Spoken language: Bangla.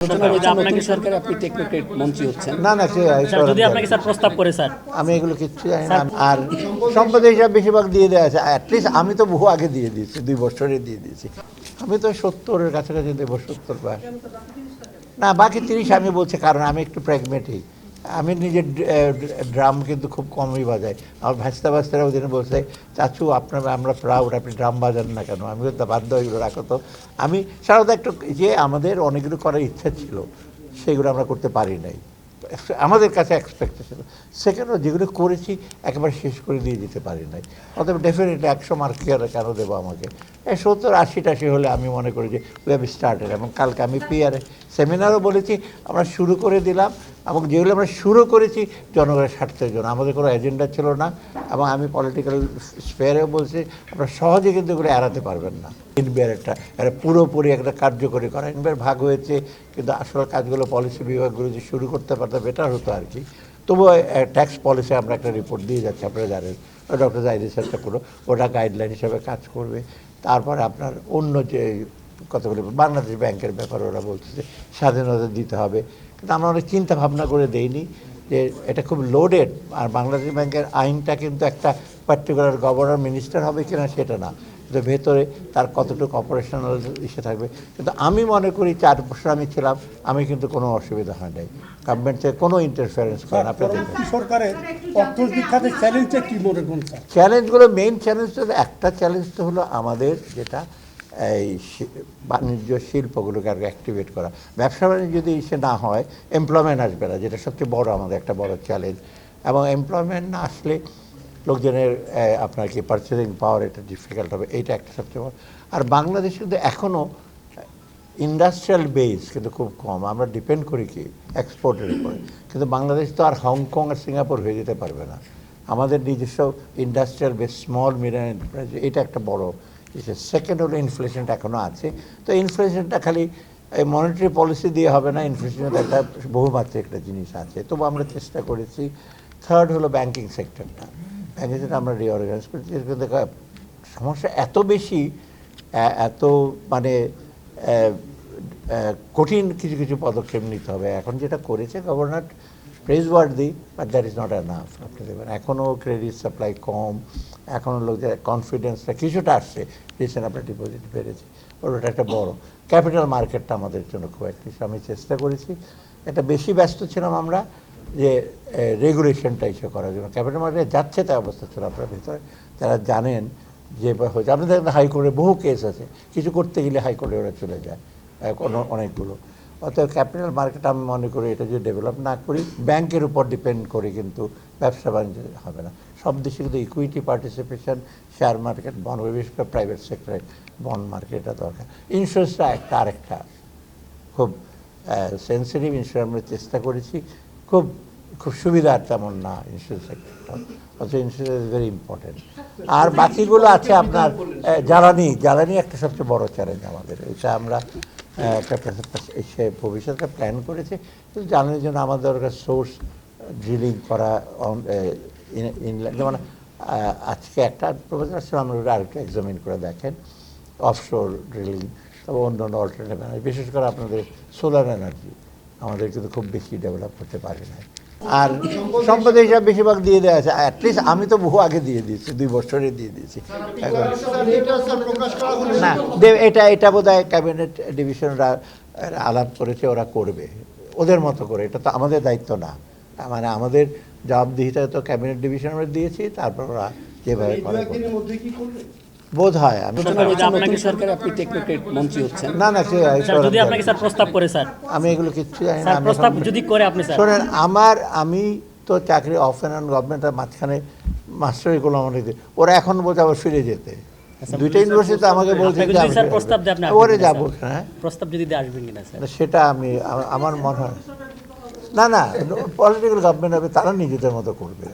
আপনাকে সরকার আপনি টেকনোক্রেট মন্ত্রী হচ্ছেন না না যদি আপনাকে স্যার প্রস্তাব করে স্যার আমি এগুলো কিচ্ছু জানি না। আর সম্পদ হিসাব বেশিরভাগ দিয়ে দেওয়া আছে। অ্যাটলিস্ট আমি তো বহু আগে দিয়ে দিয়েছি, 2 বছরে দিয়ে দিয়েছি। আমি তো 70-এর কাছাকাছি দেবো, 70 বা না, বাকি 30 আমি বলছি, কারণ আমি একটু প্র্যাগমেটিক। আমি নিজের ড্রাম কিন্তু খুব কমই বাজাই। আমার ভাস্তারা ওই দিন বলছে, চাচু আপনার আমরা প্রাউড, আপনি ড্রাম বাজান না কেন? আমি তো বাধ্য এগুলো রাখো। তো আমি সাধারণত একটু যে আমাদের অনেকগুলো করার ইচ্ছা ছিল, সেগুলো আমরা করতে পারি নাই, আমাদের কাছে এক্সপেক্টেশন। সেকেন্ড, যেগুলো করেছি একেবারে শেষ করে দিয়ে দিতে পারি নাই। অতএব ডেফিনেটলি 100 মার্ক কেন দেবো আমাকে? 70-80 হলে আমি মনে করি যে উই হ্যাভ স্টার্টেড। এবং কালকে আমি পিআরএ সেমিনারও বলেছি, আমরা শুরু করে দিলাম। এবং যেগুলো আমরা শুরু করেছি জনগণের স্বার্থের জন্য, আমাদের কোনো এজেন্ডা ছিল না। এবং আমি পলিটিক্যাল স্পেয়ারেও বলছি, আমরা সহজে কিন্তু এগুলো এড়াতে পারবেন না। ইনবিআর একটা পুরোপুরি একটা কার্যকরী করা, ইনবিআর ভাগ হয়েছে, কিন্তু আসলে কাজগুলো পলিসি বিভাগগুলো যে শুরু করতে পারতাম বেটার হতো আর কি। তবুও ট্যাক্স পলিসি আমরা একটা রিপোর্ট দিয়ে যাচ্ছি, আপনারা জানেন, ডক্টর জাহিদ রিসার্চটা পুরো ওটা গাইডলাইন হিসাবে কাজ করবে। তারপরে আপনার অন্য যে কতগুলো বাংলাদেশ ব্যাংকের ব্যাপারে ওরা বলছে যে স্বাধীনতা দিতে হবে, কিন্তু আমরা অনেক চিন্তা ভাবনা করে দেইনি যে এটা খুব লোডেড। আর বাংলাদেশ ব্যাংকের আইনটা কিন্তু একটা পার্টিকুলার গভর্নর মিনিস্টার হবে কিনা সেটা না, কিন্তু ভেতরে তার কতটুকু অপারেশনাল ইসে থাকবে। কিন্তু আমি মনে করি 4 বছর আমি ছিলাম, আমি কিন্তু কোনো অসুবিধা হয় নাই, গভর্নমেন্ট থেকে কোনো ইন্টারফারেন্স করে না। সরকারের অর্থনৈতিক খাতে চ্যালেঞ্জটা কি মনে করছেন? চ্যালেঞ্জগুলো, মেইন চ্যালেঞ্জটা একটা চ্যালেঞ্জ তো হলো আমাদের যেটা এই বাণিজ্য শিল্পগুলোকে আর অ্যাক্টিভেট করা। ব্যবসা বাণিজ্য যদি ইসে না হয়, এমপ্লয়মেন্ট আসবে না, যেটা সবচেয়ে বড় আমাদের একটা বড় চ্যালেঞ্জ। এবং এমপ্লয়মেন্ট না আসলে লোকজনের আপনার কি পারচেজিং পাওয়ার, এটা ডিফিকাল্ট হবে, এইটা একটা সবচেয়ে বড়। আর বাংলাদেশ কিন্তু এখনও ইন্ডাস্ট্রিয়াল বেস কিন্তু খুব কম, আমরা ডিপেন্ড করি কি এক্সপোর্টের উপরে। কিন্তু বাংলাদেশ তো আর হংকং আর সিঙ্গাপুর হয়ে যেতে পারবে না। আমাদের নিজস্ব industrial base, small medium enterprise, এটা একটা বড় ইস্যু। সেকেন্ড হলো ইনফ্লেশনটা এখনও আছে। তো ইনফ্লেশনটা খালি এই মনিটারি পলিসি দিয়ে হবে না, ইনফ্লেশনের একটা বহুমাত্রিক একটা জিনিস আছে, তবু আমরা চেষ্টা করেছি। থার্ড হলো ব্যাংকিং সেক্টরটা, ব্যাংকিং সেক্টর আমরা রিঅর্গানাইজ করেছি। কিন্তু সমস্যা এত বেশি, এত মানে কঠিন কিছু কিছু পদক্ষেপ নিতে হবে। এখন যেটা করেছে গভর্নর প্রেজওয়ার্দি, but that is not enough. আপনি দেখবেন এখনও ক্রেডিট সাপ্লাই কম, এখনও লোকদের কনফিডেন্সটা কিছুটা আসছে, রিসেন্ট আপনার ডিপোজিট বেড়েছে, ওটা একটা বড়। ক্যাপিটাল মার্কেটটা আমাদের জন্য খুব একটা, আমি চেষ্টা করেছি, এটা বেশি ব্যস্ত ছিলাম আমরা যে রেগুলেশনটা ইস্যু করার জন্য। ক্যাপিটাল মার্কেটে যাচ্ছে তাই অবস্থা ছিল, আপনার ভিতরে তারা জানেন যে হয়েছে। আপনাদের হাইকোর্টে বহু কেস আছে, কিছু করতে গেলে হাইকোর্টে ওরা চলে যায় অনেকগুলো। অর্থাৎ ক্যাপিটাল মার্কেট আমি মনে করি এটা যদি ডেভেলপ না করি, ব্যাংকের উপর ডিপেন্ড করে কিন্তু ব্যবসা বাণিজ্য হবে না। সব দেশে কিন্তু equity participation, share market, bond, বিশেষ করে প্রাইভেট সেক্টরে বন্ড মার্কেটটা দরকার। ইন্স্যুরেন্সটা আরেকটা খুব সেন্সিটিভ ইন্স্যুরেন্স, আমরা চেষ্টা করেছি। খুব খুব সুবিধার তেমন না ইন্স্যুরেন্স সেক্টরটা, অথচ ইন্স্যুরেন্স ইজ ভেরি ইম্পর্টেন্ট। আর বাকিগুলো আছে আপনার জ্বালানি একটা সবচেয়ে বড় চ্যালেঞ্জ আমাদের। এটা আমরা সে ভবিষ্যতে প্ল্যান করেছি, কিন্তু জ্বালানির জন্য আমাদের দরকার সোর্স ড্রিলিং করা। যেমন আজকে একটা প্রপোজাল ছিল, আমরা ওটা আরেকটু এক্সামিন করে দেখেন, অফশোর ড্রিলিং, তবে অন্য অন্য অল্টারনেটিভ এনার্জি, বিশেষ করে আপনাদের সোলার এনার্জি আমাদের কিন্তু খুব বেশি ডেভেলপ করতে পারে না। আর সম্পদ হিসাব বেশিরভাগ দিয়ে দেওয়া আছে। অ্যাটলিস্ট আমি তো বহু আগে দিয়ে দিয়েছি, 2 বছরে দিয়ে দিয়েছি। না, এটা বোধ হয় ক্যাবিনেট ডিভিশনরা আলাপ করেছে, ওরা করবে ওদের মতো করে, এটা তো আমাদের দায়িত্ব না। মানে আমাদের জবাবদিহিতা তো ক্যাবিনেট ডিভিশন আমরা দিয়েছি, তারপর ওরা যেভাবে করে বোধ হয়। আমি আপনাকে সরকার আপনি টেকনোক্রেট মন্ত্রী হচ্ছেন না না যদি আপনাকে স্যার প্রস্তাব করে স্যার আমি এগুলো কিচ্ছু জানি না। প্রস্তাব যদি করে আপনি স্যার শোনেন, আমি তো চাকরি অফ অ্যান্ড গভর্নমেন্টের মাঝখানে মাস্টারি করলাম অনেক, ওরা এখন বলছে আবার ফিরে যেতে। 2টা ইউনিভার্সিটি আমাকে বলছে ওরে যাবো, হ্যাঁ প্রস্তাব যদি দিয়ে আসবেন কিনা স্যার, সেটা আমার মনে হয় না। পলিটিক্যাল গভর্নমেন্ট হবে, তারা নিজেদের মতো করবে।